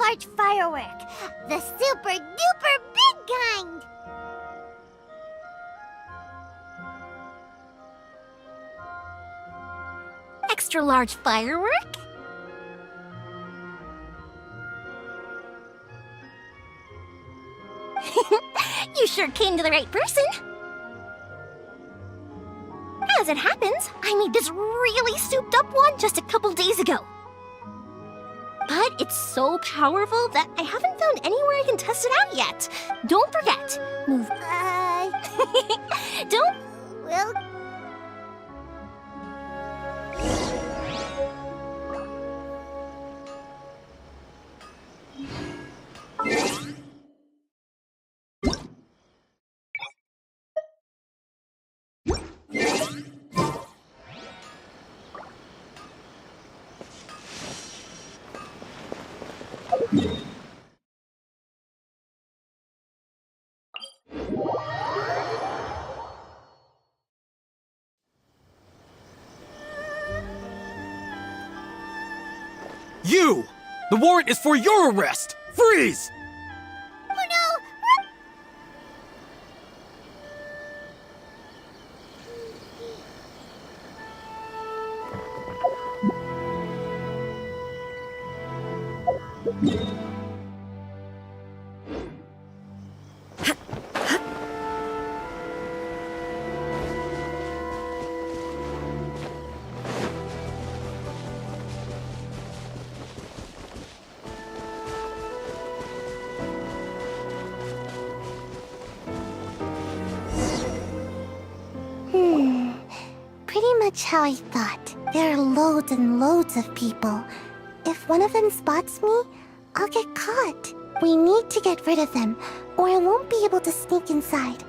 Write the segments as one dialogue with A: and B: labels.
A: large firework. The super duper big kind.
B: Extra large firework? You sure came to the right person. As it happens, I made this really souped up one just a couple days ago. But it's so powerful that I haven't found anywhere I can test it out yet. Don't forget, move. Don't.
A: Well...
C: You! The warrant is for your arrest! Freeze!
A: Oh no!
D: Pretty much how I thought. There are loads and loads of people. If one of them spots me, I'll get caught. We need to get rid of them, or I won't be able to sneak inside.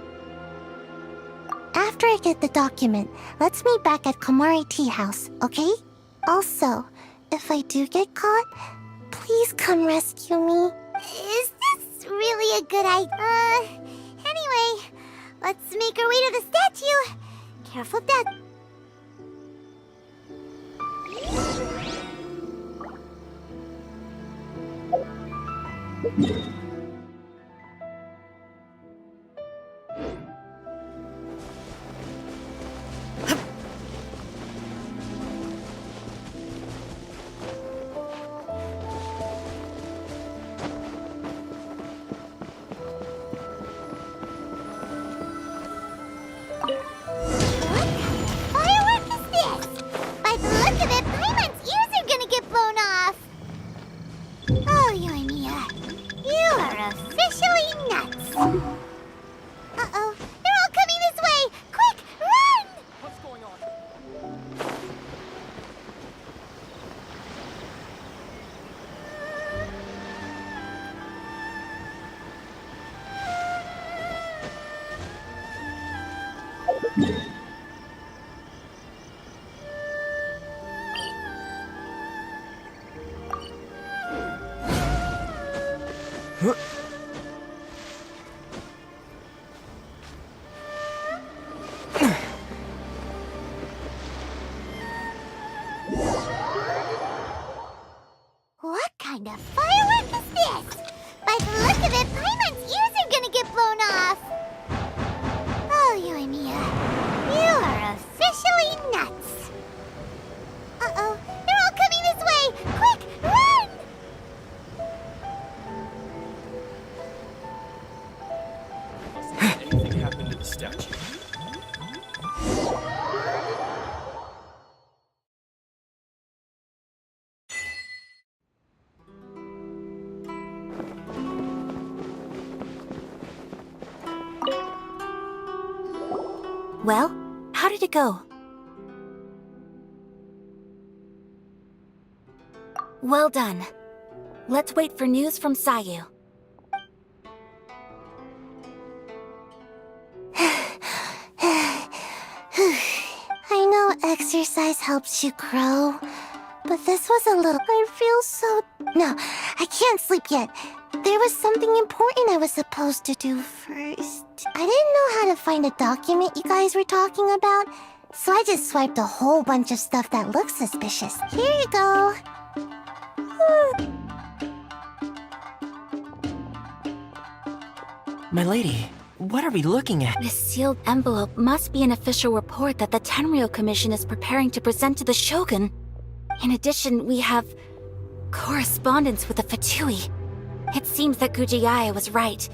D: After I get the document, let's meet back at Komari Tea House, okay? Also, if I do get caught, please come rescue me.
A: Is this really a good idea? Anyway, let's make our way to the statue. Careful, Dad. What kind of firework is this? By the look of it, Paimon's ears are gonna get blown off! Oh, you and Mia, you are officially nuts! Uh-oh, they're all coming this way! Quick, run!
C: Anything happened to the statue?
B: Well, how did it go? Well done. Let's wait for news from Sayu.
D: I know exercise helps you grow, but this was a little... I feel so... No, I can't sleep yet. There was something important I was supposed to do first. I didn't know how to find a document you guys were talking about, so I just swiped a whole bunch of stuff that looks suspicious. Here you go.
E: My lady, what are we looking at?
B: This sealed envelope must be an official report that the Tenryou Commission is preparing to present to the Shogun. In addition, we have correspondence with the Fatui. It seems that Gujiai was right.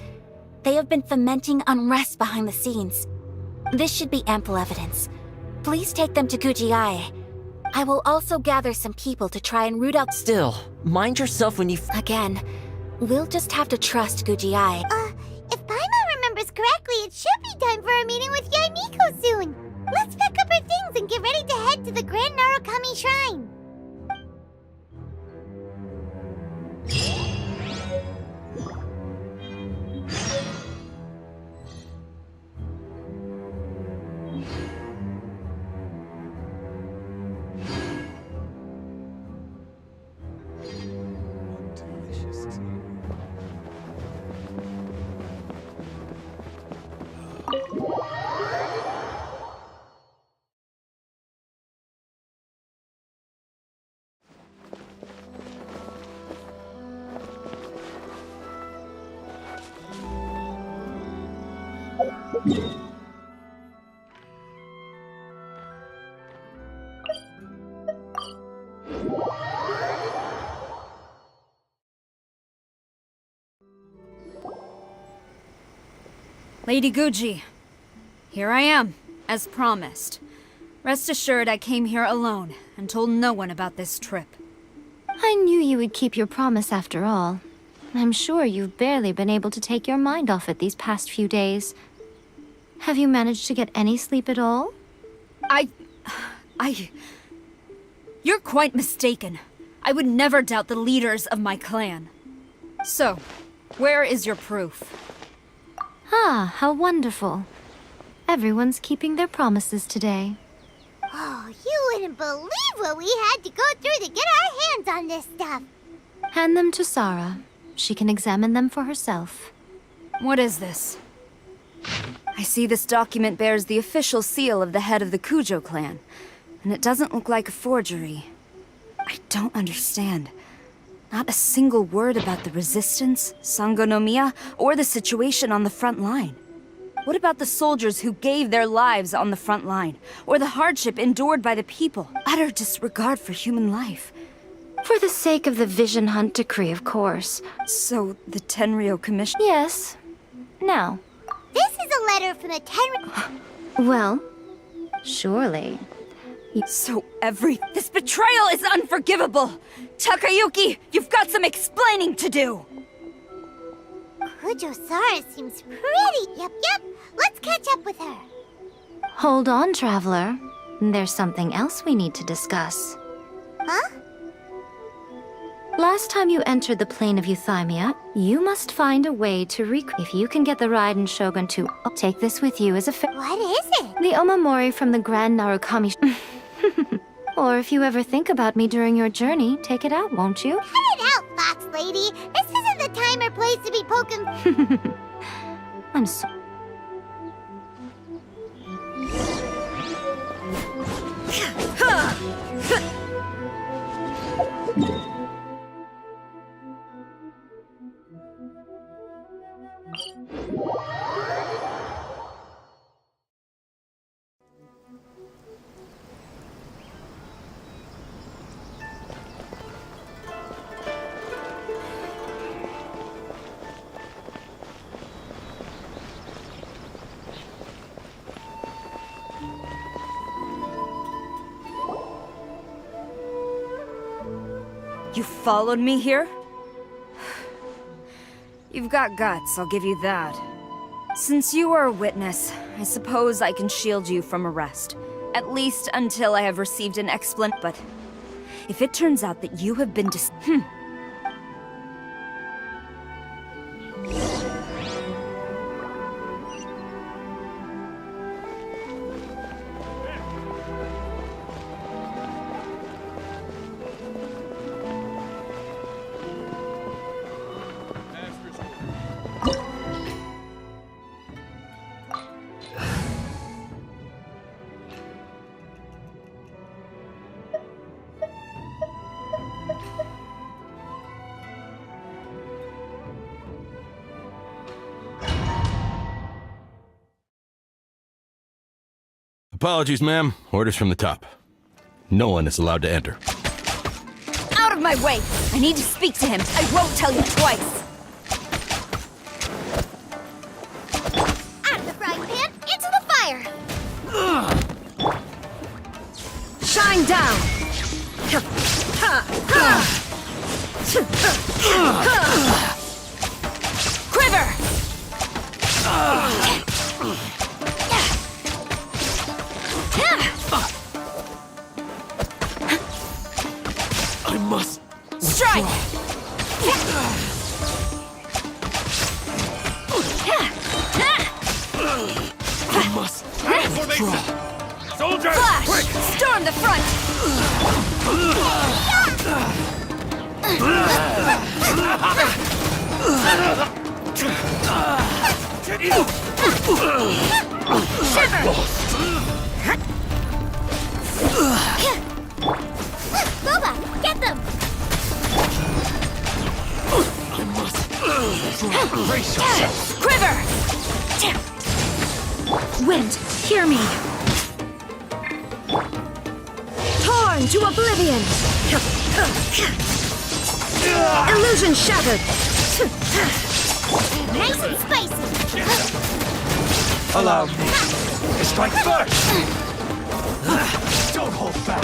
B: They have been fomenting unrest behind the scenes. This should be ample evidence. Please take them to Gujiai. I will also gather some people to try and root out—
E: Still, mind yourself when you—
B: Again, we'll just have to trust Gujiai.
A: If Paimon remembers correctly, it should be time for a meeting with Yaimiko soon. Let's pack up our things and get ready to head to the Grand Narukami Shrine.
F: Lady Guji, here I am, as promised. Rest assured I came here alone and told no one about this trip.
G: I knew you would keep your promise after all. I'm sure you've barely been able to take your mind off it these past few days. Have you managed to get any sleep at all?
F: You're quite mistaken. I would never doubt the leaders of my clan. So, where is your proof?
G: Ah, how wonderful. Everyone's keeping their promises today.
A: Oh, you wouldn't believe what we had to go through to get our hands on this stuff.
G: Hand them to Sarah. She can examine them for herself.
F: What is this? I see this document bears the official seal of the head of the Kujo clan, and it doesn't look like a forgery. I don't understand. Not a single word about the resistance, Sangonomiya, or the situation on the front line. What about the soldiers who gave their lives on the front line, or the hardship endured by the people? Utter disregard for human life.
G: For the sake of the Vision Hunt decree, of course.
F: So, the Tenryou Commission—
G: Yes. Now.
A: This is a letter from the
G: Well, surely.
F: So this betrayal is unforgivable! Takayuki, you've got some explaining to do!
A: Kujo-Sara seems pretty. Yep. Let's catch up with her.
G: Hold on, Traveler. There's something else we need to discuss.
A: Huh?
G: Last time you entered the plane of Euthymia, you must find a way to If you can get the Raiden Shogun to take this with you as a
A: What is it?
G: The Omamori from the Grand Narukami Or if you ever think about me during your journey, take it out, won't you?
A: Cut it out, Fox Lady. This isn't the time or place to be poking.
G: I'm so...
F: You followed me here? You've got guts, I'll give you that. Since you are a witness, I suppose I can shield you from arrest. At least until I have received an explanation. But if it turns out that you have been
H: Apologies, ma'am. Orders from the top. No one is allowed to enter.
F: Out of my way! I need to speak to him. I won't tell you twice.
A: Out of the frying pan, into the fire!
F: Shine down! Quiver!
C: I must.
F: Strike!
C: I must. Formation! Soldiers!
F: Flash!
C: Quick!
F: Storm the front!
A: Boba, get them!
C: I must. Brace yourself!
F: Quiver! Wind, hear me! Torn to oblivion! Illusion shattered!
A: Nice and spicy!
C: Allow me to strike first! Don't hold back!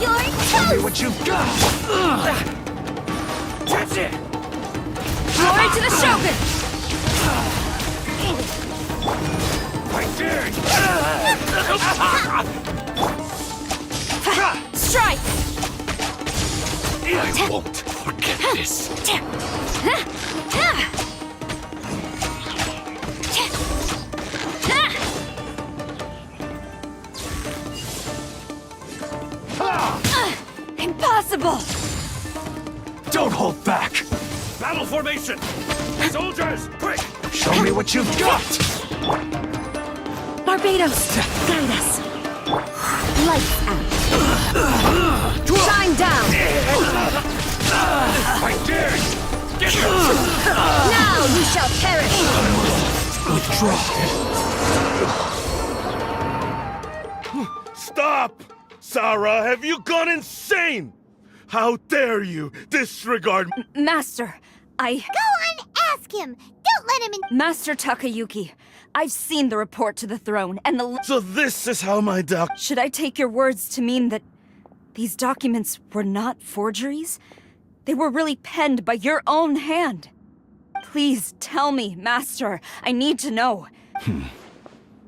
A: You're
C: Show me
A: toast!
C: what you've got! That's it!
F: Glory to the Shogun!
C: Right there!
F: Strike!
C: I won't forget this!
F: Impossible!
C: Don't hold back! Battle formation! Soldiers, quick! Show me what you've got!
F: Barbados, guide us. Lights out. Shine down!
C: Right there! Get them!
F: Now you shall perish!
C: Withdraw! Stop! Sarah, have you gone insane? How dare you disregard...
F: Master,
A: Go on, ask him! Don't let him in...
F: Master Takayuki, I've seen the report to the throne, and the...
C: So this is how my doc...
F: Should I take your words to mean that these documents were not forgeries? They were really penned by your own hand. Please tell me, Master. I need to know.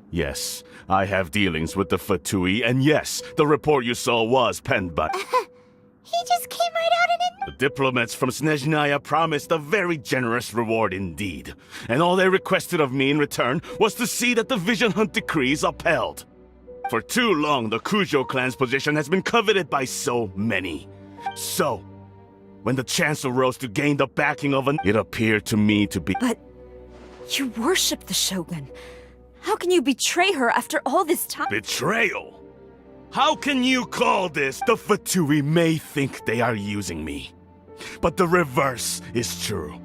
I: Yes, I have dealings with the Fatui, and yes, the report you saw was penned by...
A: He just came right out and
I: The diplomats from Snezhnaya promised a very generous reward indeed, and all they requested of me in return was to see that the Vision Hunt decrees upheld. For too long, the Kujo clan's position has been coveted by so many. So, when the chance arose to gain the backing of it appeared to me to be...
F: But you worship the Shogun. How can you betray her after all this time?
I: Betrayal? How can you call this? The Fatui may think they are using me, but the reverse is true.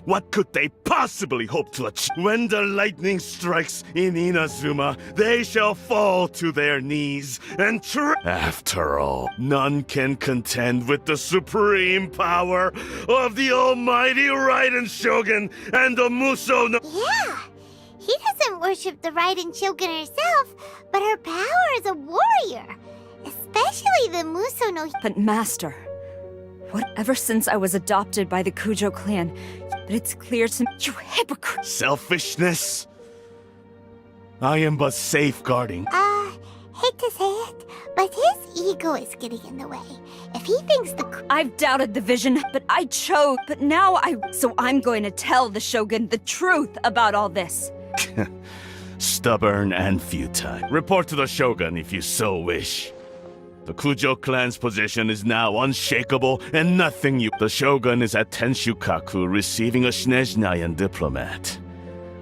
I: What could they possibly hope to achieve? When the lightning strikes in Inazuma, they shall fall to their knees and After all, none can contend with the supreme power of the almighty Raiden Shogun and the Muso no...
A: Yeah, he doesn't worship the Raiden Shogun herself, but her power as a warrior. Especially the Muso no...
F: But Master, ever since I was adopted by the Kujo clan, but it's clear to me, you hypocrite!
I: Selfishness? I am but safeguarding.
A: Hate to say it, but his ego is getting in the way. If he thinks the...
F: I've doubted the vision, but I chose. But now So I'm going to tell the Shogun the truth about all this.
I: Stubborn and futile. Report to the Shogun if you so wish. The Kujo clan's position is now unshakable, and nothing you... The Shogun is at Tenshukaku receiving a Snezhnayan diplomat.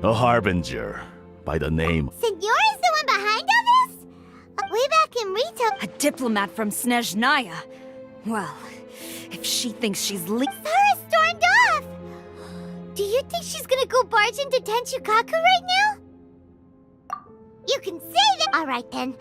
I: A harbinger by the name...
A: Signora's the one behind all this? Way back in Rito...
F: A diplomat from Snezhnaya. Well, if she thinks she's
A: Sarah stormed off! Do you think she's gonna go barge into Tenshukaku right now? You can say that. All right then.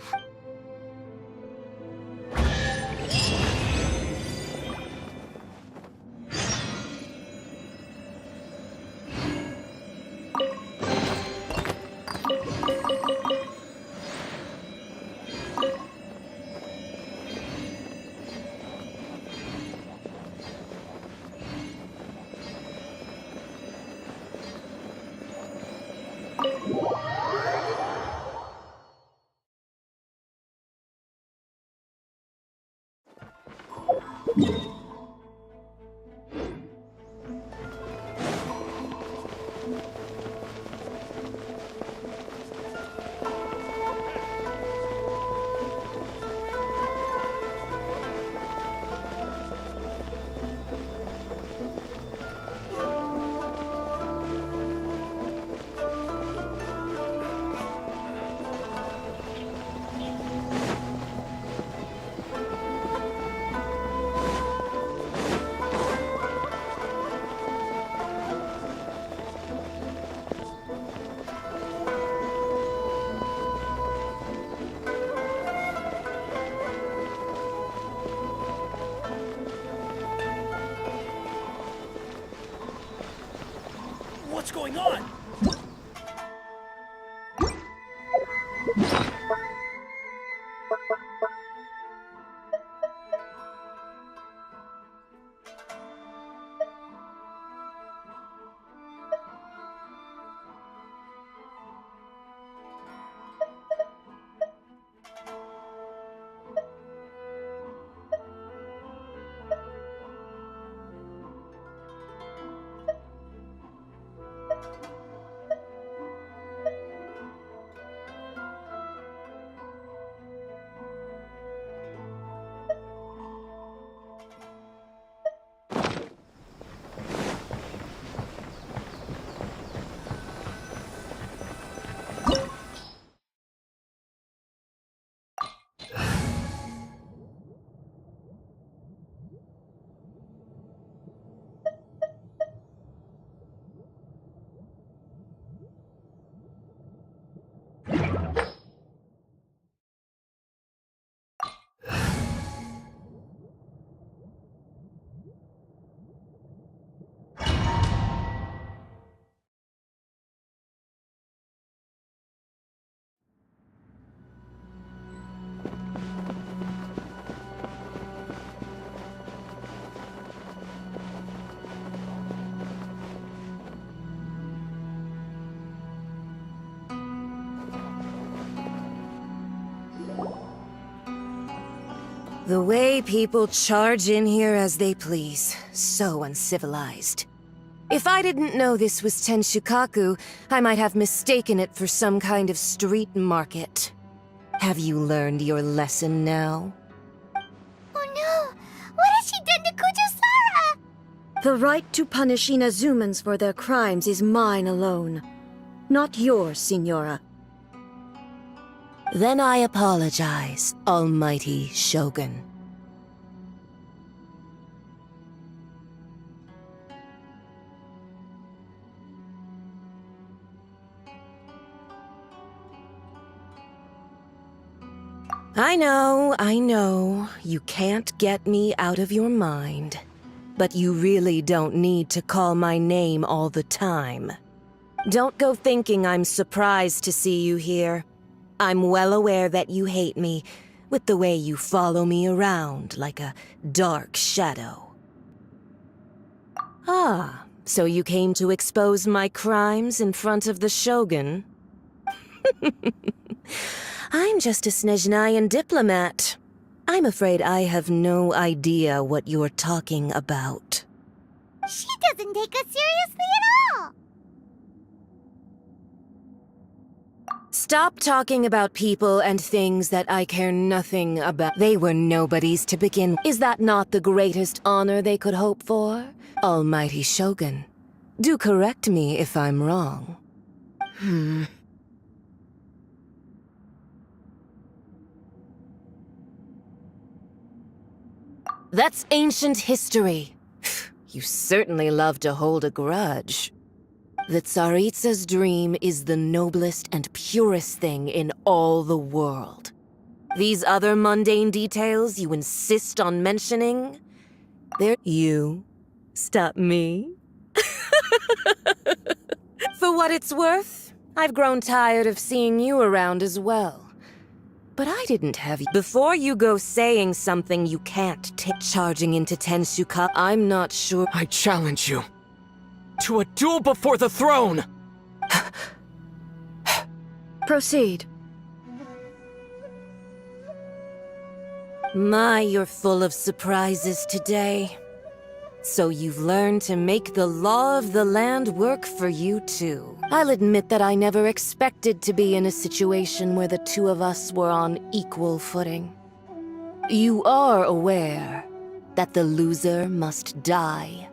C: What's going on?
F: The way people charge in here as they please. So uncivilized. If I didn't know this was Tenshukaku, I might have mistaken it for some kind of street market. Have you learned your lesson now?
A: Oh no! What has she done to Kujo-Sara?
J: The right to punish Inazumans for their crimes is mine alone. Not yours, Signora.
F: Then I apologize, Almighty Shogun. I know, you can't get me out of your mind. But you really don't need to call my name all the time. Don't go thinking I'm surprised to see you here. I'm well aware that you hate me, with the way you follow me around like a dark shadow. Ah, so you came to expose my crimes in front of the Shogun? I'm just a Snezhnayan diplomat. I'm afraid I have no idea what you're talking about.
A: She doesn't take us seriously at all!
F: Stop talking about people and things that I care nothing about. They were nobodies to begin. Is that not the greatest honor they could hope for? Almighty Shogun, do correct me if I'm wrong. That's ancient history. You certainly love to hold a grudge.
K: The Tsaritsa's dream is the noblest and purest thing in all the world. These other mundane details you insist on mentioning, they're... You stop me? For what it's worth, I've grown tired of seeing you around as well. But I didn't have you. Before you go saying something you can't take, charging into Tenshuka, I'm not sure...
E: I challenge you to a duel before the throne!
J: Proceed.
K: My, you're full of surprises today. So you've learned to make the law of the land work for you too. I'll admit that I never expected to be in a situation where the two of us were on equal footing. You are aware that the loser must die.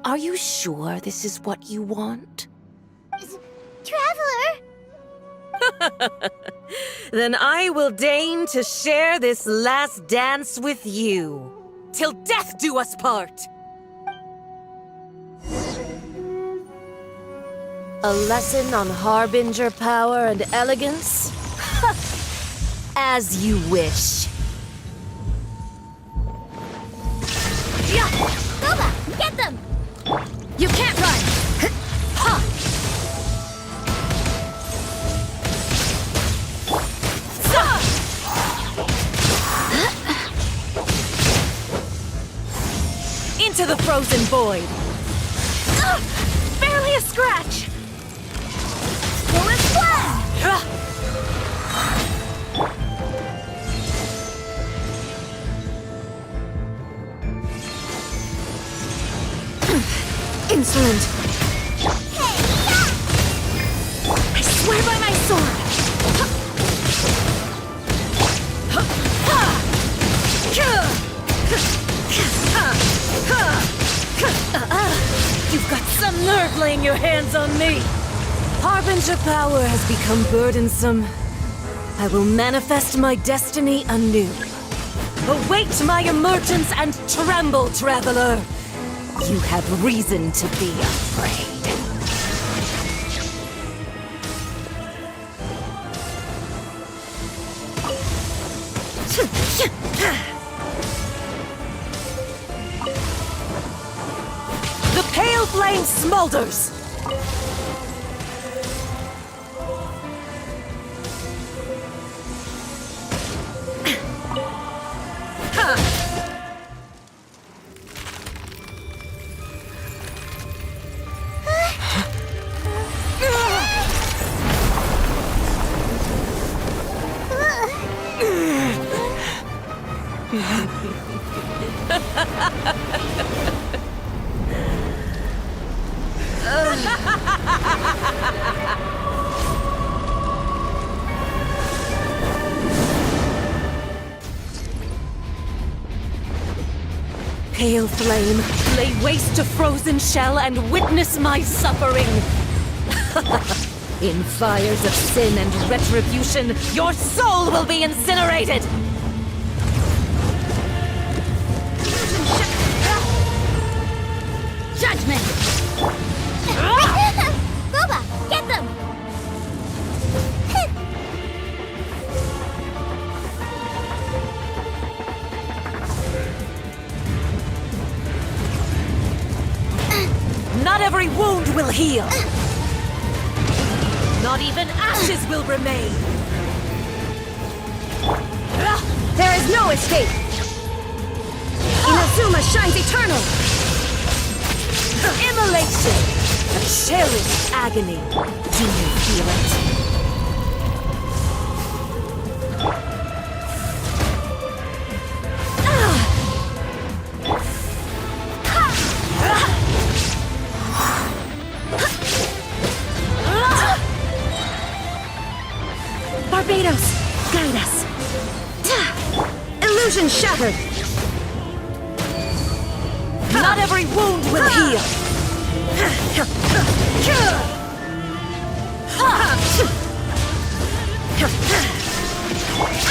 K: Are you sure this is what you want?
A: Traveler!
K: Then I will deign to share this last dance with you. Till death do us part! A lesson on harbinger power and elegance? As you wish.
A: Yeah! Boba! Get them!
F: You can't run! Ha!
K: Into the frozen void!
F: Barely a scratch!
A: Full as flag!
F: Insolent! I swear by my sword!
K: You've got some nerve laying your hands on me! Harbinger power has become burdensome. I will manifest my destiny anew. Await my emergence and tremble, traveler! You have reason to be afraid. The pale flame smolders! Pale flame, lay waste to frozen shell and witness my suffering! In fires of sin and retribution, your soul will be incinerated!
A: Judgment! Boba! Get them!
K: Not every wound will heal! Not even ashes will remain!
J: There is no escape! Inazuma shines eternal!
K: Immolation! A cherished agony! Do you feel it?
J: Barbados, guide us! Illusion shattered!
K: Not every wound will heal!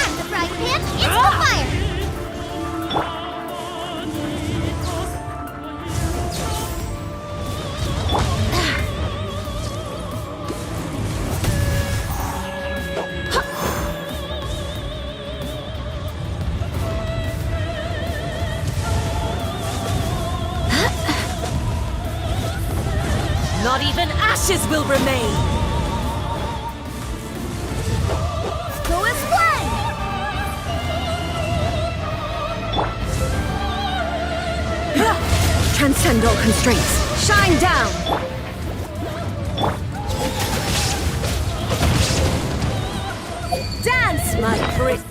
A: And the frying pan is on fire!
K: Not even ashes will remain!
A: Go as one!
J: Transcend all constraints. Shine down!
K: Dance, my priest!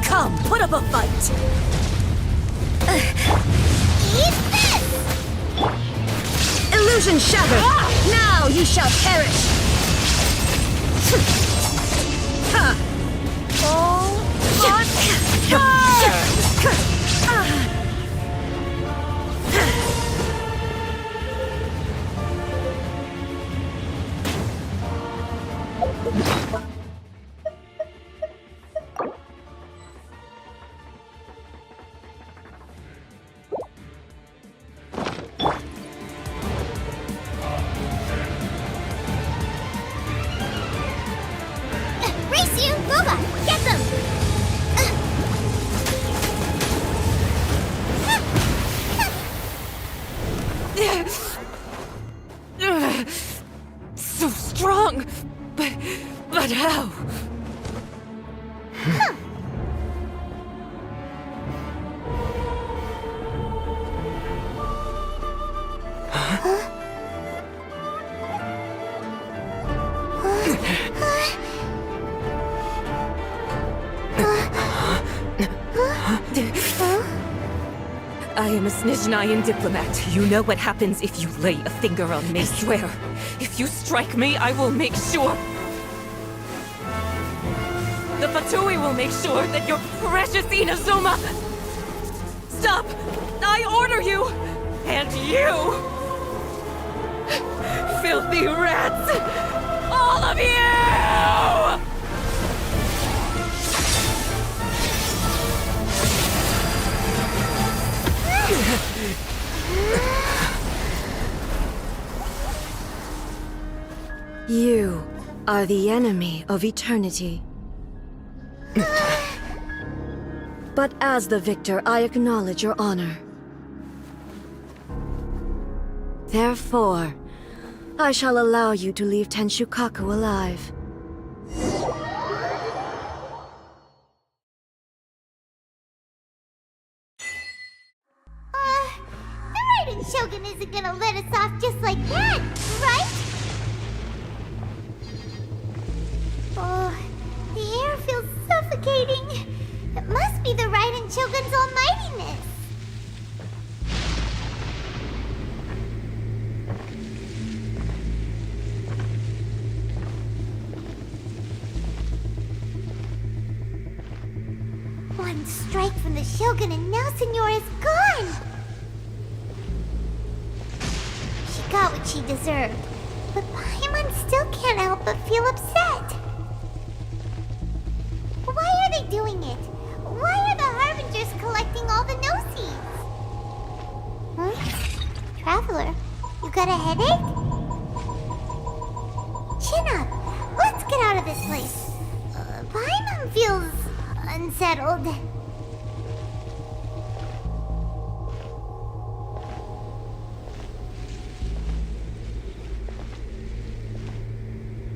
K: Come, put up a fight!
A: Eat this!
J: Illusion shattered! Now you shall perish!
A: All on fire! Race you! Boba! Get them!
K: So strong! But how? I am a Snizhnayan diplomat. You know what happens if you lay a finger on me. I swear, if you strike me, I will make sure... The Fatui will make sure that your precious Inazuma... Stop! I order you! And you! Filthy rats! All of you!
J: You are the enemy of eternity. But as the victor, I acknowledge your honor. Therefore, I shall allow you to leave Tenshukaku alive.
A: The Raiden Shogun isn't gonna let us off just like that, right? Oh, the air feels suffocating. It must be the Raiden Shogun's almightiness. One strike from the Shogun and now Signora's gone! She got what she deserved, but Paimon still can't help but feel upset. Why are they doing it? Why are the Harbingers collecting all the no-seeds? Huh? Traveler, you got a headache? Chin up. Let's get out of this place. Paimon feels unsettled.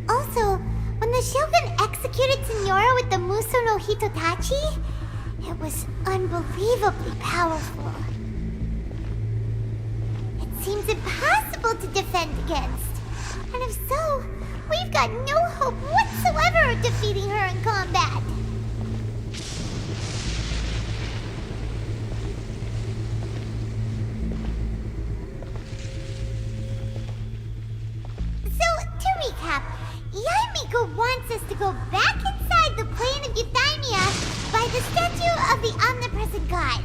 A: Also, when the Shogun executed Signora with the Muso no Hitotachi, it was unbelievably powerful. It seems impossible to defend against. And if so, we've got no hope whatsoever of defeating her in combat. So, to recap, Yaimiko wants us to go back inside the plane of Euthymia by the statue of the omnipresent god.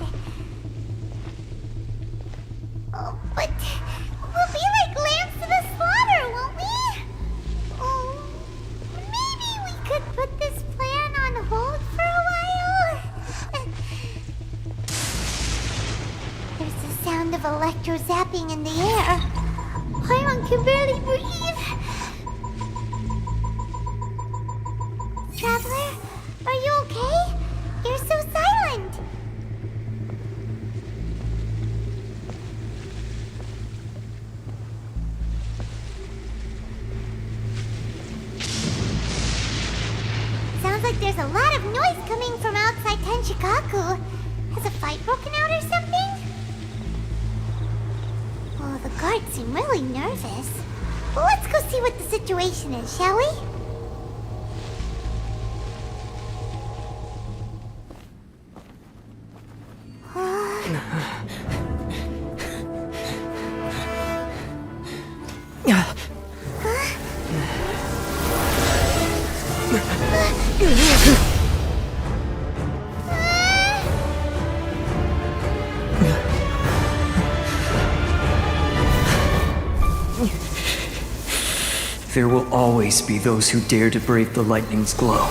A: Oh, but we'll be like lambs to the slaughter, won't we? Oh, maybe we could put this plan on hold. sound of electro-zapping in the air. Paimon can barely breathe. Traveler, are you okay? You're so silent. Sounds like there's a lot of noise coming from outside Tenshikaku. Has a fight broken out or something? Oh, the guards seem really nervous. Well, let's go see what the situation is, shall we?
E: There will always be those who dare to brave the lightning's glow.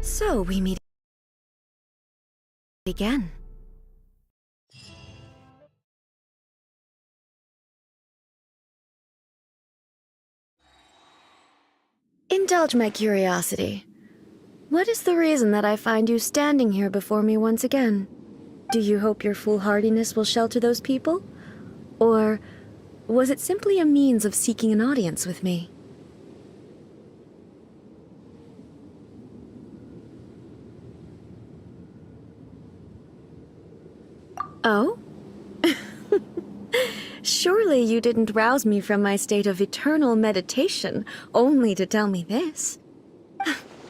J: So we meet again. Indulge my curiosity. What is the reason that I find you standing here before me once again? Do you hope your foolhardiness will shelter those people? Or was it simply a means of seeking an audience with me? Oh? Surely you didn't rouse me from my state of eternal meditation only to tell me this.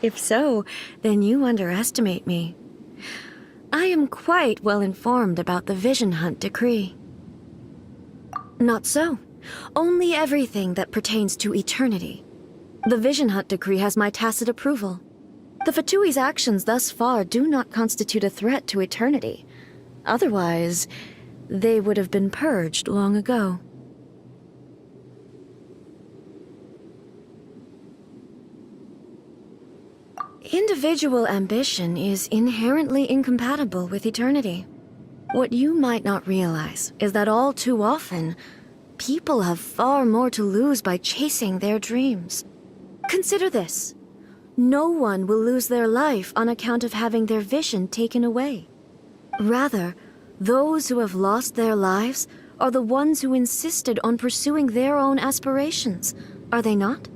J: If so, then you underestimate me. I am quite well informed about the Vision Hunt decree. Not so. Only everything that pertains to eternity. The Vision Hunt decree has my tacit approval. The Fatui's actions thus far do not constitute a threat to eternity. Otherwise, they would have been purged long ago. Individual ambition is inherently incompatible with eternity. What you might not realize is that all too often, people have far more to lose by chasing their dreams. Consider this. No one will lose their life on account of having their vision taken away. Rather, those who have lost their lives are the ones who insisted on pursuing their own aspirations, are they not?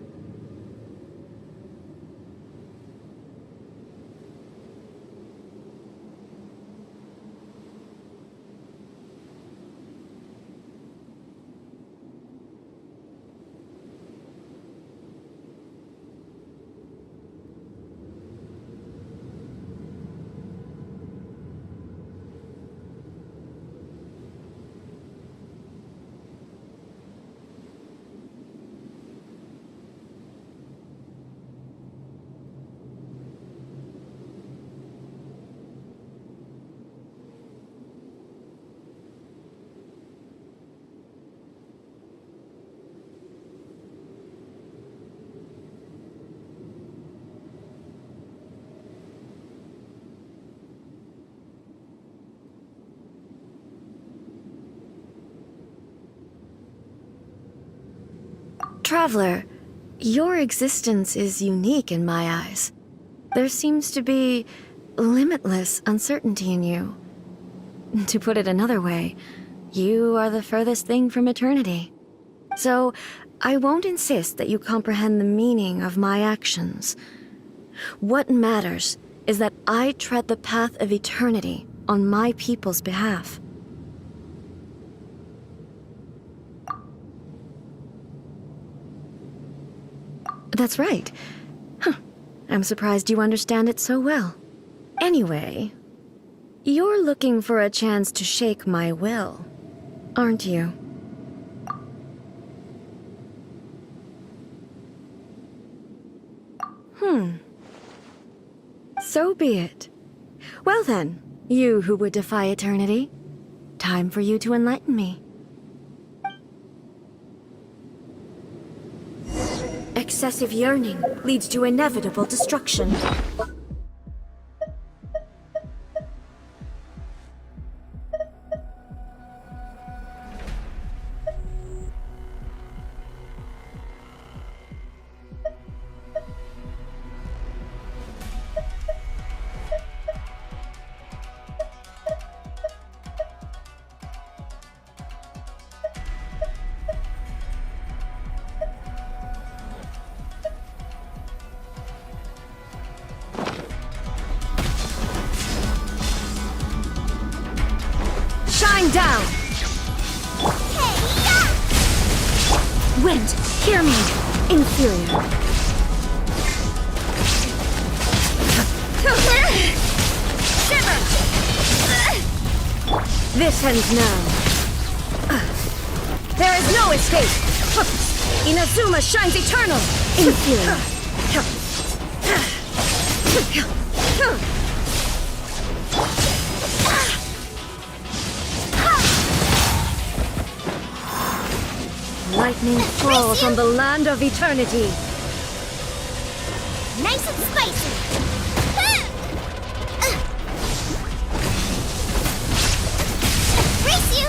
J: Traveler, Your existence is unique in my eyes. There seems to be limitless uncertainty in you. To put it another way, you are the furthest thing from eternity. So, I won't insist that you comprehend the meaning of my actions. What matters is that I tread the path of eternity on my people's behalf. That's right. Huh. I'm surprised you understand it so well. Anyway, you're looking for a chance to shake my will, aren't you? So be it. Well then, you who would defy eternity, time for you to enlighten me.
L: Excessive yearning leads to inevitable destruction.
J: Shine down!
L: Wind, hear me!
J: Inferior. This ends now. There is no escape! Inazuma shines eternal! Inferior. Lightning falls on the land of eternity.
A: Nice and spicy. Race you.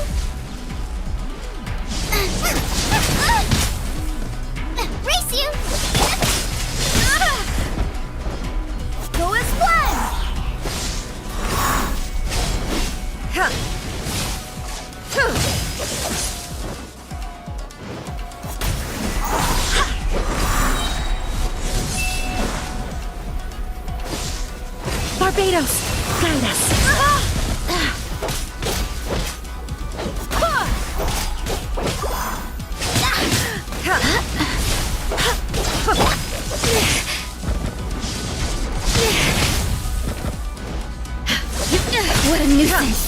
A: Race you. Go as one.
J: Barbados, guide us.
F: What a nuisance!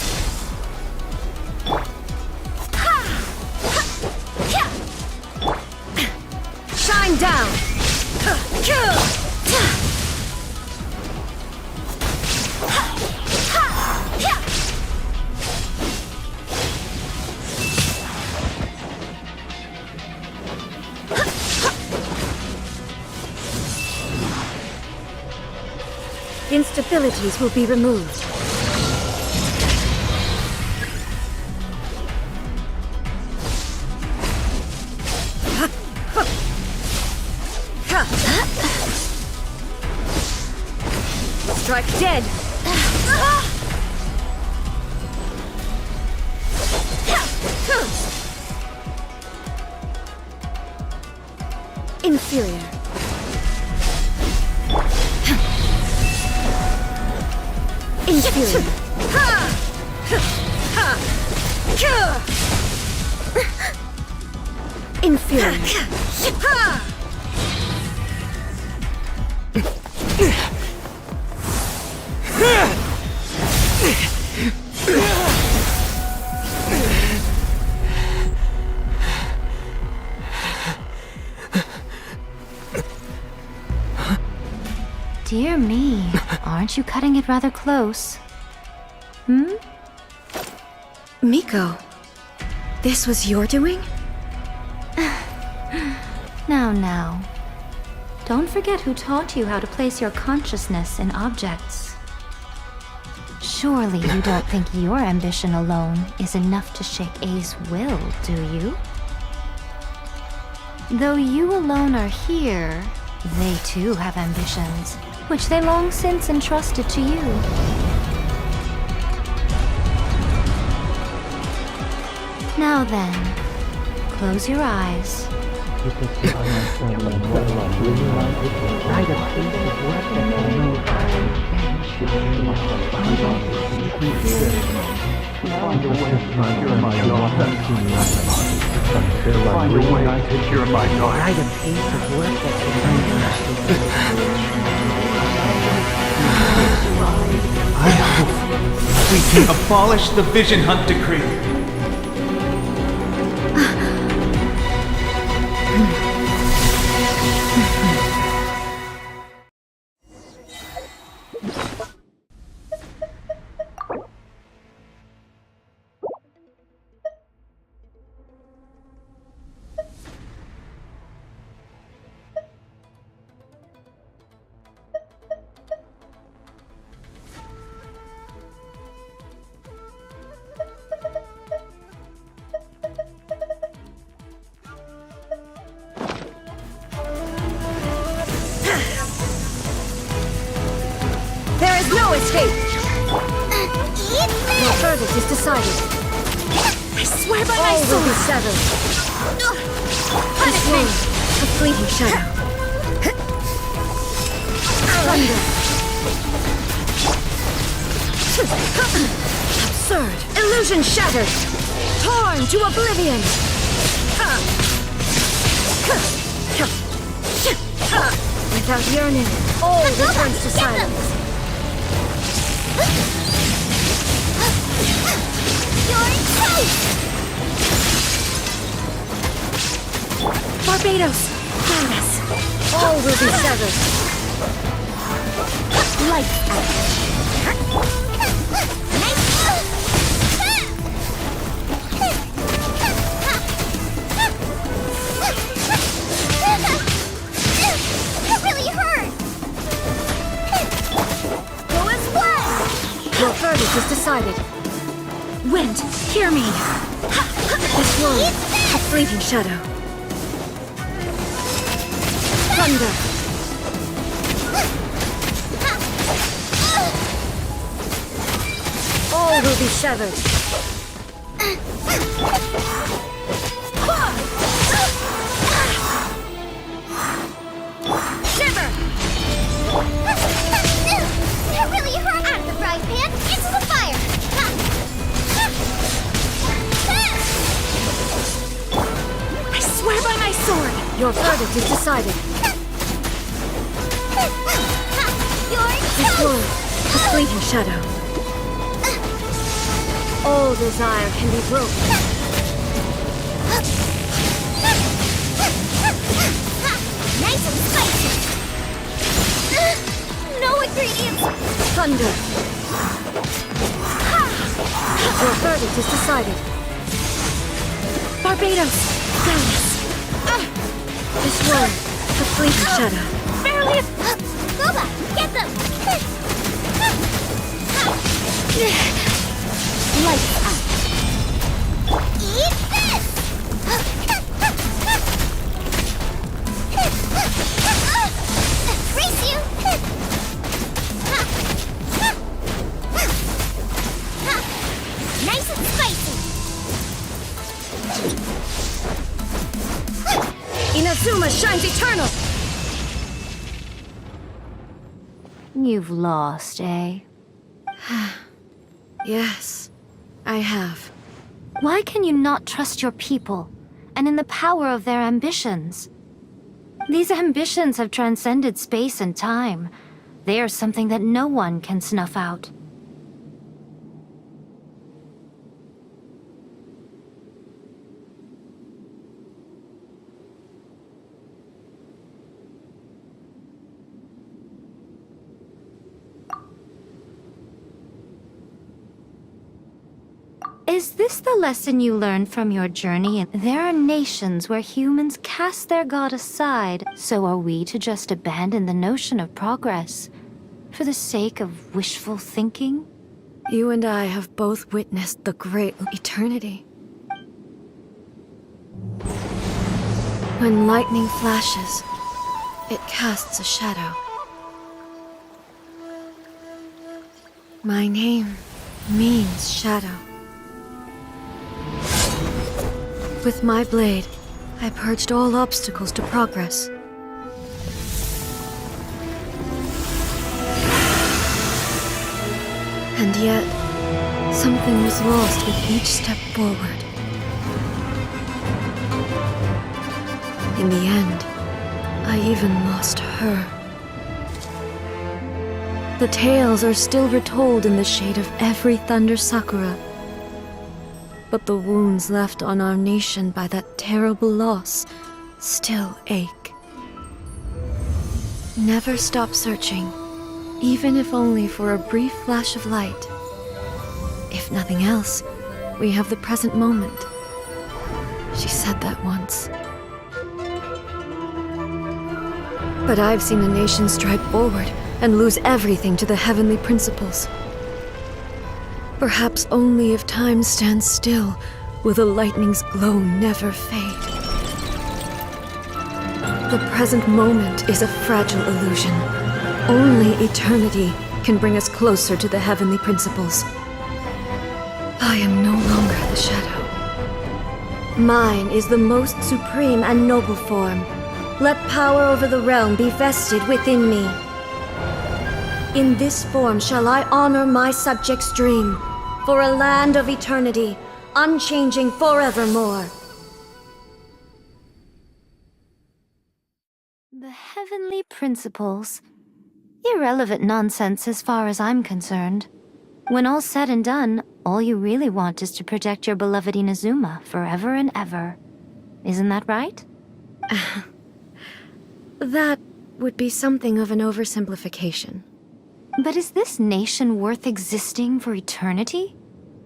J: Shine down! Instabilities will be removed. Strike dead! Inferior. Inferior. Inferior.
G: Dear me, aren't you cutting it rather close?
J: Miko, this was your doing?
G: Now. Don't forget who taught you how to place your consciousness in objects. Surely you don't think your ambition alone is enough to shake A's will, do you? Though you alone are here, they too have ambitions, which they long since entrusted to you. Now then, close your eyes.
M: I hope we can abolish the Vision Hunt Decree.
F: There is no escape! Your verdict is decided.
J: I swear by my
F: All will
J: sword!
F: be severed.
J: Punishment! A fleeting shadow.
F: Thunder.
J: Absurd! Illusion shattered! Torn to oblivion!
F: Without yearning, all returns to silence.
A: You're safe!
J: Barbados! Guide us!
F: All will be severed.
J: Lights out!
A: That really hurt! Go as one!
F: Your verdict is decided.
J: Wind, hear me!
F: This one,
J: A fleeting shadow.
F: thunder. All will be severed.
A: Shiver! That really hurt! Out of the frying pan, into the fire!
J: I swear by my sword!
F: Your verdict is decided. This one,
J: A fleeting shadow.
F: all desire can be broken.
A: Nice and spicy! No ingredients!
F: Thunder. Your verdict is decided.
J: Barbados! Guide us!
F: This one,
J: A fleeting shadow.
A: Barely a... Boba, get them!
F: lights out.
A: Eat this! Race you! Nice and spicy!
J: Inazuma shines eternal!
G: You've lost, eh?
J: Yes, I have.
G: Why can you not trust your people, and in the power of their ambitions? These ambitions have transcended space and time. They are something that no one can snuff out. Is this the lesson you learned from your journey? There are nations where humans cast their god aside, so are we to just abandon the notion of progress for the sake of wishful thinking?
J: You and I have both witnessed the great eternity. When lightning flashes, it casts a shadow. My name means shadow. With my blade, I purged all obstacles to progress. And yet, something was lost with each step forward. In the end, I even lost her. The tales are still retold in the shade of every thunder sakura. But the wounds left on our nation by that terrible loss still ache. Never stop searching, even if only for a brief flash of light. If nothing else, we have the present moment. She said that once. But I've seen a nation stride forward and lose everything to the heavenly principles. Perhaps only if time stands still will the lightning's glow never fade. The present moment is a fragile illusion. Only eternity can bring us closer to the heavenly principles. I am no longer the shadow. Mine is the most supreme and noble form. Let power over the realm be vested within me. In this form shall I honor my subjects' dream, for a land of eternity, unchanging forevermore.
G: The heavenly principles. Irrelevant nonsense as far as I'm concerned. When all's said and done, all you really want is to protect your beloved Inazuma forever and ever. Isn't that right?
J: That would be something of an oversimplification.
G: But is this nation worth existing for eternity?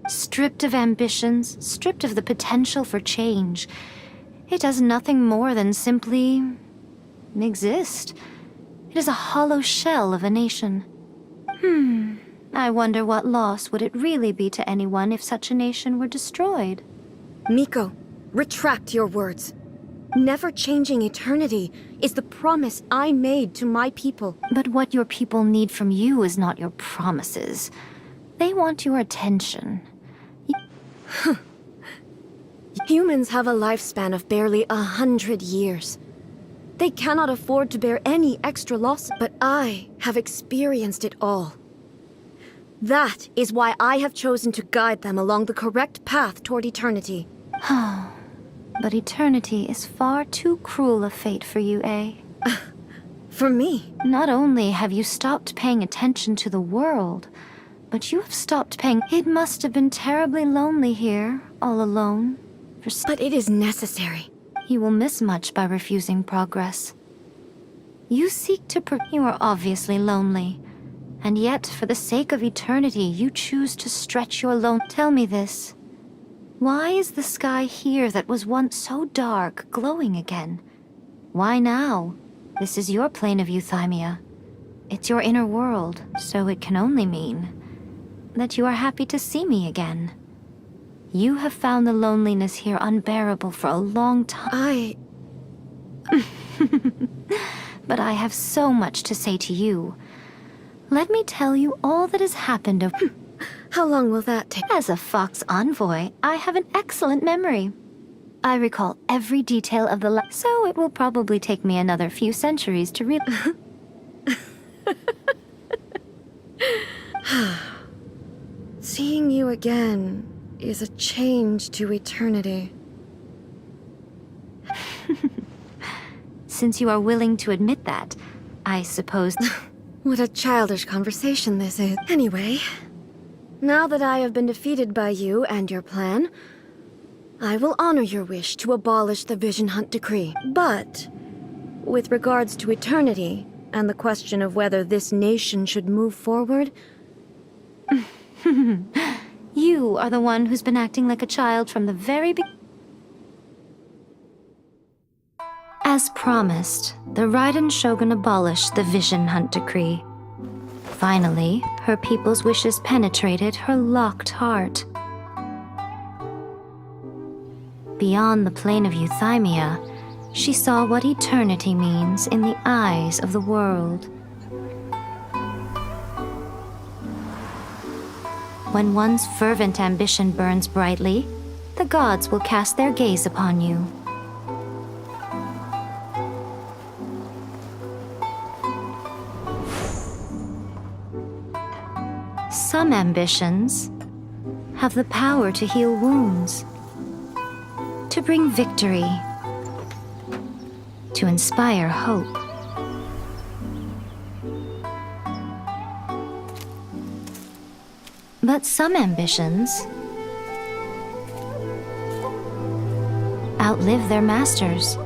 G: Stripped of ambitions, stripped of the potential for change, it does nothing more than simply exist. It is a hollow shell of a nation. I wonder what loss would it really be to anyone if such a nation were destroyed?
J: Miko, retract your words. Never changing eternity is the promise I made to my people.
G: But what your people need from you is not your promises. They want your attention.
J: Humans have a lifespan of barely 100 years. They cannot afford to bear any extra loss, but I have experienced it all. That is why I have chosen to guide them along the correct path toward eternity.
G: But eternity is far too cruel a fate for you, eh?
J: For me?
G: Not only have you stopped paying attention to the world, but you have stopped paying. It must have been terribly lonely here, all alone.
J: But it is necessary.
G: You will miss much by refusing progress. You seek to you are obviously lonely. And yet, for the sake of eternity, you choose to stretch your Tell me this. Why is the sky here that was once so dark glowing again? Why now? This is your plane of euthymia. It's your inner world, so it can only mean that you are happy to see me again. You have found the loneliness here unbearable for a long time. But I have so much to say to you. Let me tell you all that has happened over...
J: How long will that take?
G: As a Fox envoy, I have an excellent memory. I recall every detail of the so it will probably take me another few centuries to read.
J: Seeing you again is a change to eternity.
G: Since you are willing to admit that, I suppose...
J: What a childish conversation this is. Anyway, now that I have been defeated by you and your plan, I will honor your wish to abolish the Vision Hunt decree. But, with regards to eternity, and the question of whether this nation should move forward...
G: You are the one who's been acting like a child from the very beginning. As promised, the Raiden Shogun abolished the Vision Hunt decree. Finally, her people's wishes penetrated her locked heart. Beyond the plane of euthymia, she saw what eternity means in the eyes of the world. When one's fervent ambition burns brightly, the gods will cast their gaze upon you. Some ambitions have the power to heal wounds, to bring victory, to inspire hope. But some ambitions outlive their masters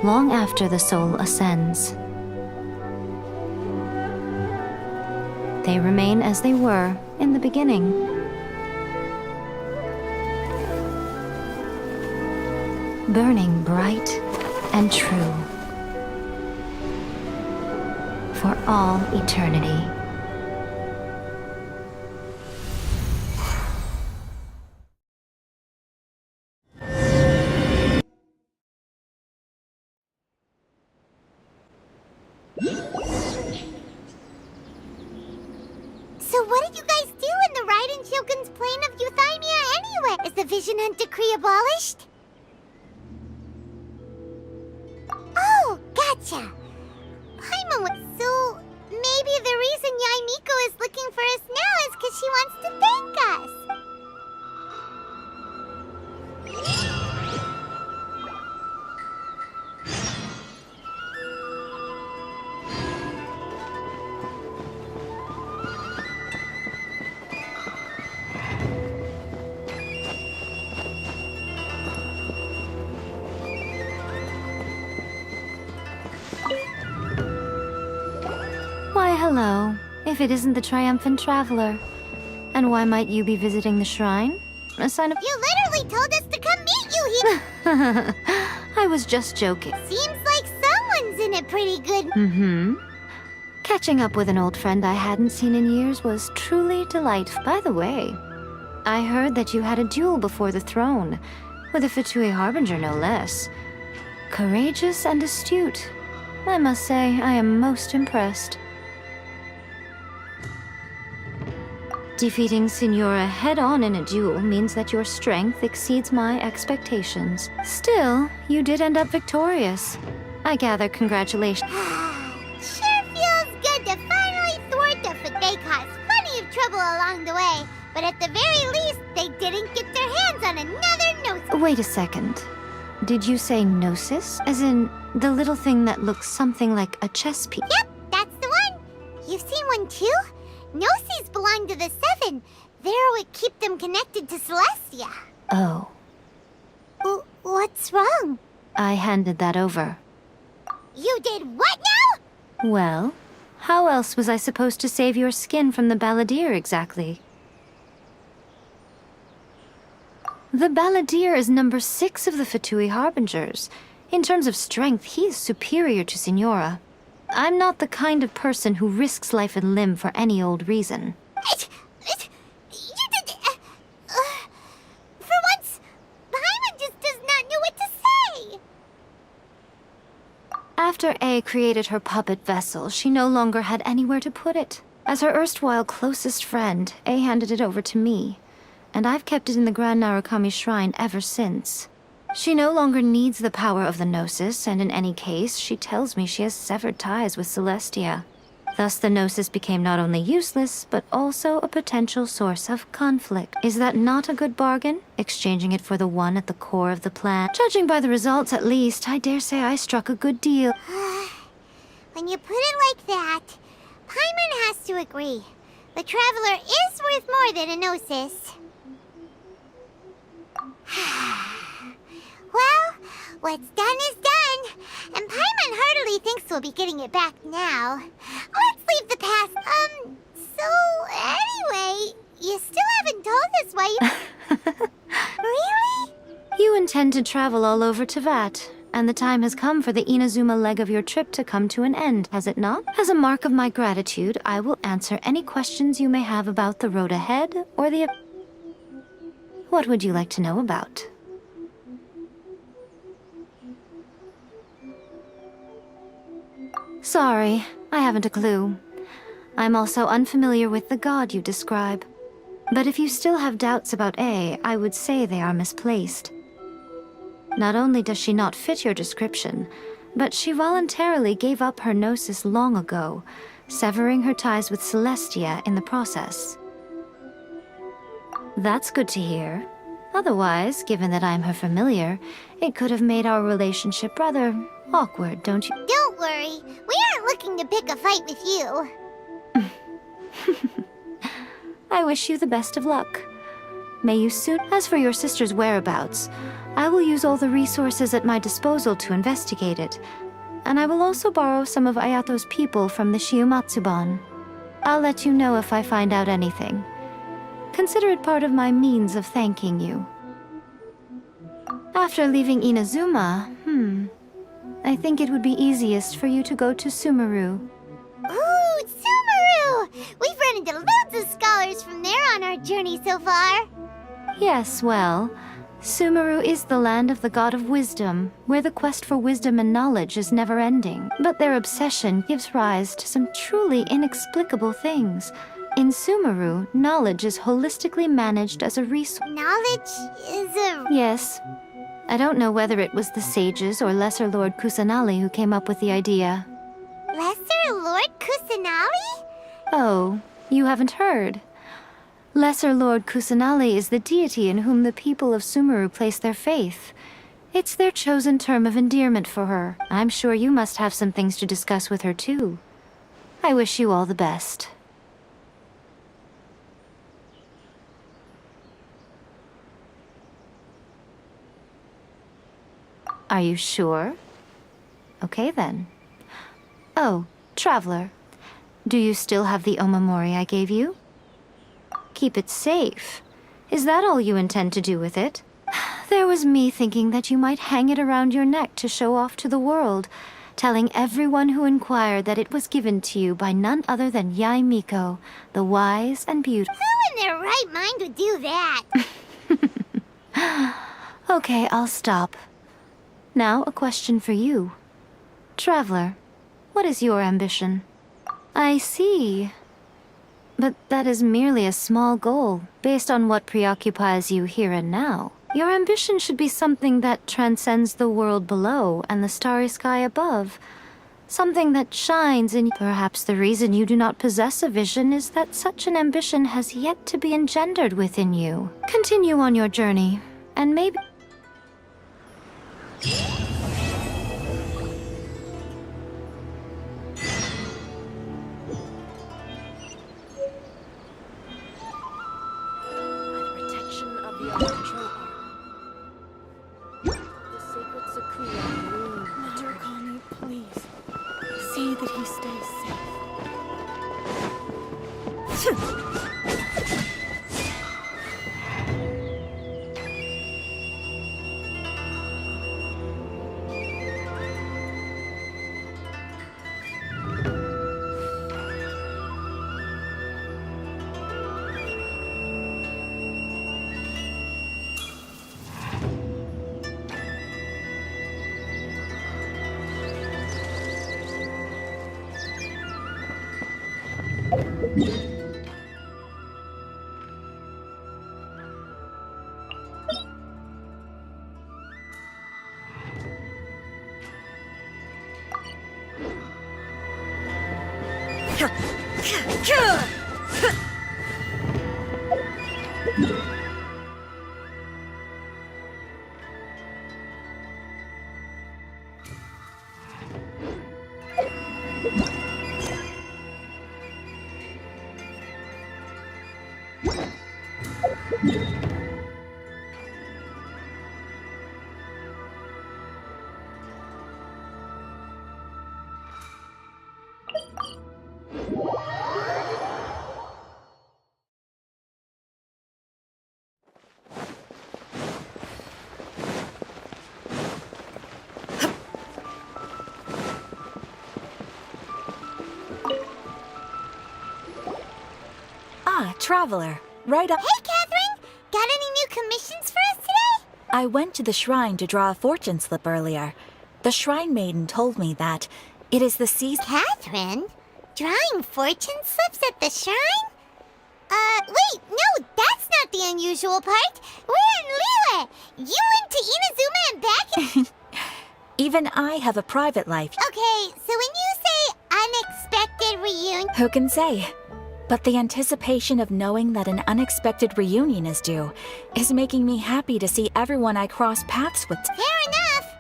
G: long after the soul ascends. They remain as they were in the beginning. Burning bright and true for all eternity.
A: So what did you guys do in the Raiden Shogun's plane of euthymia anyway? Is the Vision Hunt decree abolished? Oh, gotcha. Paimon was so... Maybe the reason Yae Miko is looking for us now is because she wants to thank us.
G: Why, hello, if it isn't the triumphant traveler. And why might you be visiting the shrine? A sign of—
A: You literally told us to come meet you here.
G: I was just joking.
A: Seems like someone's in it pretty good.
G: Catching up with an old friend I hadn't seen in years was truly delightful. By the way, I heard that you had a duel before the throne, with a Fatui Harbinger no less. Courageous and astute. I must say, I am most impressed. Defeating Signora head-on in a duel means that your strength exceeds my expectations. Still, you did end up victorious. I gather congratulations.
A: Sure feels good to finally thwart the They caused plenty of trouble along the way, but at the very least, they didn't get their hands on another Gnosis.
G: Wait a second. Did you say Gnosis? As in, the little thing that looks something like a chess piece?
A: Yep, that's the one. You've seen one too? Gnosis belong to the Seven. They're what keep them connected to Celestia.
G: Oh.
A: What's wrong?
G: I handed that over.
A: You did what now?
G: Well, how else was I supposed to save your skin from the Balladeer exactly? The Balladeer is number 6 of the Fatui Harbingers. In terms of strength, he is superior to Signora. I'm not the kind of person who risks life and limb for any old reason.
A: For once, Paimon just does not know what to say.
G: After A created her puppet vessel, she no longer had anywhere to put it. As her erstwhile closest friend, A handed it over to me, and I've kept it in the Grand Narukami Shrine ever since. She no longer needs the power of the Gnosis, and in any case, she tells me she has severed ties with Celestia. Thus, the Gnosis became not only useless, but also a potential source of conflict. Is that not a good bargain? Exchanging it for the one at the core of the plan? Judging by the results, at least, I dare say I struck a good deal.
A: When you put it like that, Paimon has to agree. The Traveler is worth more than a Gnosis. Well, what's done is done, and Paimon heartily thinks we'll be getting it back now. Let's leave the past. So anyway, you still haven't told us why you... Really?
G: You intend to travel all over Teyvat, and the time has come for the Inazuma leg of your trip to come to an end, has it not? As a mark of my gratitude, I will answer any questions you may have about the road ahead, or the... What would you like to know about? Sorry, I haven't a clue. I'm also unfamiliar with the god you describe. But if you still have doubts about A, I would say they are misplaced. Not only does she not fit your description, but she voluntarily gave up her gnosis long ago, severing her ties with Celestia in the process. That's good to hear. Otherwise, given that I'm her familiar, it could have made our relationship rather awkward, don't you?
A: Don't worry. We aren't looking to pick a fight with you.
G: I wish you the best of luck. May you soon... As for your sister's whereabouts, I will use all the resources at my disposal to investigate it, and I will also borrow some of Ayato's people from the Shiumatsuban. I'll let you know if I find out anything. Consider it part of my means of thanking you. After leaving Inazuma, I think it would be easiest for you to go to Sumeru.
A: Ooh, Sumeru! We've run into loads of scholars from there on our journey so far.
G: Yes, well, Sumeru is the land of the god of wisdom, where the quest for wisdom and knowledge is never-ending. But their obsession gives rise to some truly inexplicable things. In Sumeru, knowledge is holistically managed as a resource.
A: Knowledge is a...
G: Yes. I don't know whether it was the sages or Lesser Lord Kusanali who came up with the idea.
A: Lesser Lord Kusanali?
G: Oh, you haven't heard. Lesser Lord Kusanali is the deity in whom the people of Sumeru place their faith. It's their chosen term of endearment for her. I'm sure you must have some things to discuss with her too. I wish you all the best. Are you sure? Okay then. Oh, Traveler. Do you still have the omamori I gave you? Keep it safe. Is that all you intend to do with it? There was me thinking that you might hang it around your neck to show off to the world, telling everyone who inquired that it was given to you by none other than Yae Miko, the wise and beautiful.
A: Who in their right mind would do that?
G: Okay, I'll stop. Now, a question for you. Traveler, what is your ambition? I see. But that is merely a small goal, based on what preoccupies you here and now. Your ambition should be something that transcends the world below and the starry sky above. Something that shines in... Perhaps the reason you do not possess a vision is that such an ambition has yet to be engendered within you. Continue on your journey, and maybe...
N: that he stays safe.
O: Traveler, right up.
A: Hey, Catherine! Got any new commissions for us today?
O: I went to the shrine to draw a fortune slip earlier. The shrine maiden told me that
B: It is the season.
A: Catherine? Drawing fortune slips at the shrine? Wait, no, that's not the unusual part. We're in Liyue. You went to Inazuma and back?
B: Even I have a private life.
A: Okay, so when you say unexpected reunion...
B: Who can say? But the anticipation of knowing that an unexpected reunion is due is making me happy to see everyone I cross paths with.
A: Fair enough.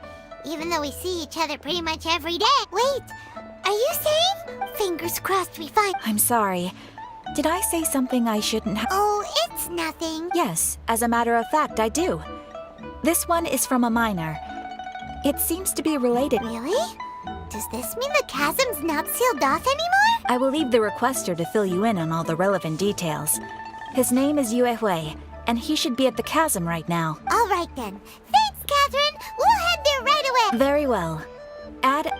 A: Even though we see each other pretty much every day. Wait, are you saying? Fingers crossed we find...
B: I'm sorry. Did I say something I shouldn't have?
A: Oh, it's nothing.
B: Yes, as a matter of fact, I do. This one is from a minor. It seems to be related.
A: Really? Does this mean the chasm's not sealed off anymore?
B: I will leave the requester to fill you in on all the relevant details. His name is Yue Hui, and he should be at the chasm right now.
A: All right then. Thanks, Catherine. We'll head there right away.
B: Very well. Add...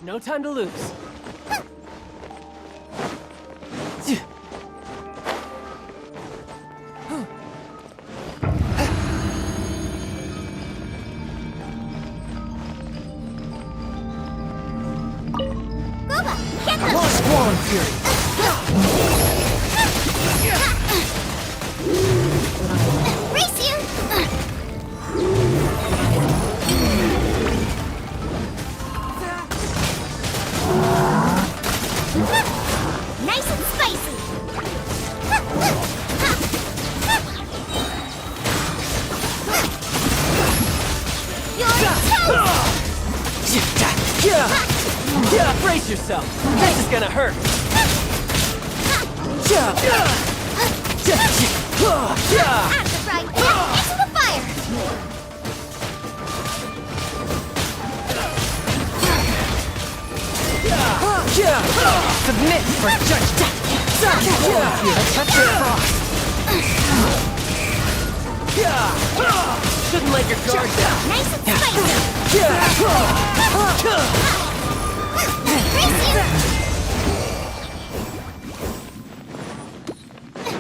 P: No time to lose. Brace yourself! This is gonna hurt!
A: At the right path, into the fire!
P: Submit for judgment! A touch of frost! Shouldn't let your guard down!
A: Nice and spicy!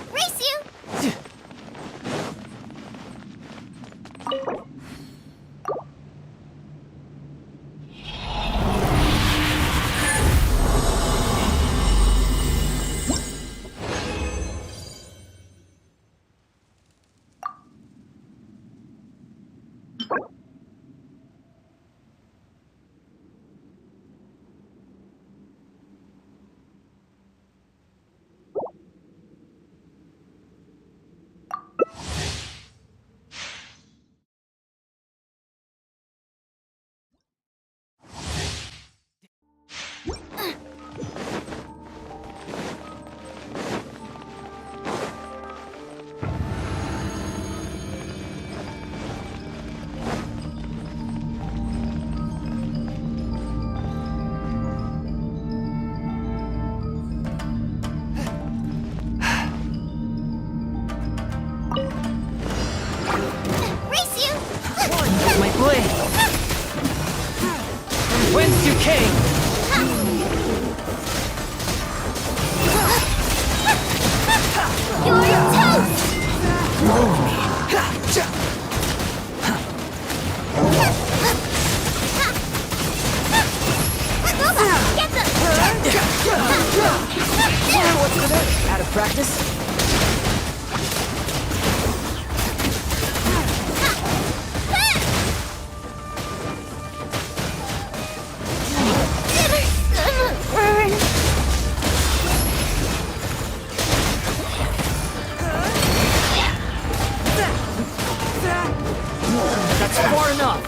A: Race you!
P: Whence you came!
A: You're toast!
P: Move me!
A: Get them!
P: What's the matter? Out of practice? That's far enough!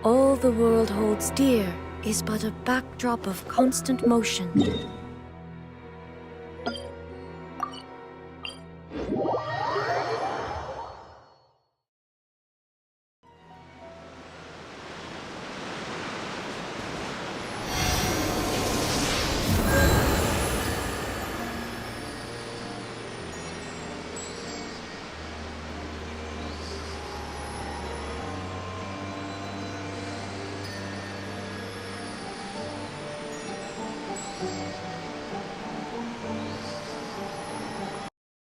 L: All the world holds dear is but a backdrop of constant motion.